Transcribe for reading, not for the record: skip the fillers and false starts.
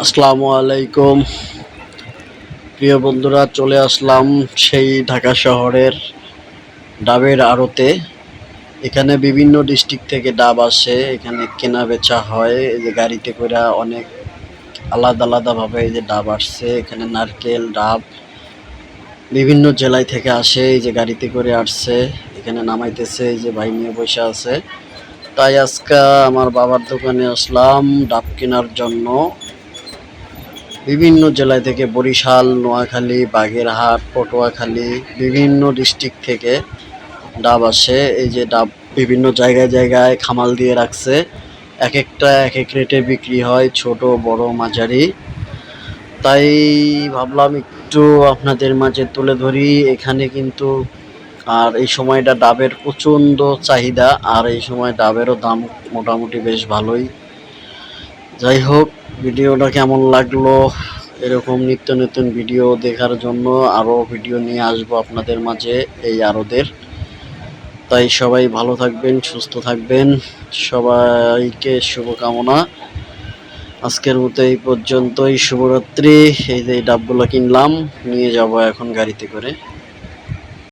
আসসালামু আলাইকুম প্রিয় বন্ধুরা, চলে আসলাম সেই ঢাকা শহরের ডাবের আড়তে। এখানে বিভিন্ন ডিস্ট্রিক্ট থেকে ডাব আসে, এখানে কেনা বেচা হয়। এই যে গাড়িতে করে অনেক আলাদা আলাদাভাবে এই যে ডাব আসছে। এখানে নারকেল ডাব বিভিন্ন জেলায় থেকে আসে, এই যে গাড়িতে করে আসছে, এখানে নামাইতেছে। এই যে ভাই নিয়ে বসে আছে। তাই আজকে আমার বাবার দোকানে আসলাম ডাব কেনার জন্য। বিভিন্ন জেলায় থেকে, বরিশাল, নোয়াখালী, বাগেরহাট, পটুয়াখালী, বিভিন্ন ডিস্ট্রিক্ট থেকে ডাব আসে। এই যে ডাব বিভিন্ন জায়গায় জায়গায় খামাল দিয়ে রাখছে, এক একটা এক এক রেটে বিক্রি হয়, ছোট বড় মাঝারি। তাই ভাবলাম একটু আপনাদের মাঝে তুলে ধরি। এখানে কিন্তু আর এই সময়টা ডাবের প্রচণ্ড চাহিদা, আর এই সময় ডাবেরও দাম মোটামুটি বেশ ভালোই। যাই হোক, ভিডিওটা কেমন লাগলো, এরকম নিত্য নতুন ভিডিও দেখার জন্য আরও ভিডিও নিয়ে আসবো আপনাদের মাঝে এই আরদের। তাই সবাই ভালো থাকবেন, সুস্থ থাকবেন, সবাইকে শুভকামনা। আজকের মতো এই পর্যন্তই, শুভরাত্রি। এই যে ডাবগুলো কিনলাম, নিয়ে যাব এখন গাড়িতে করে।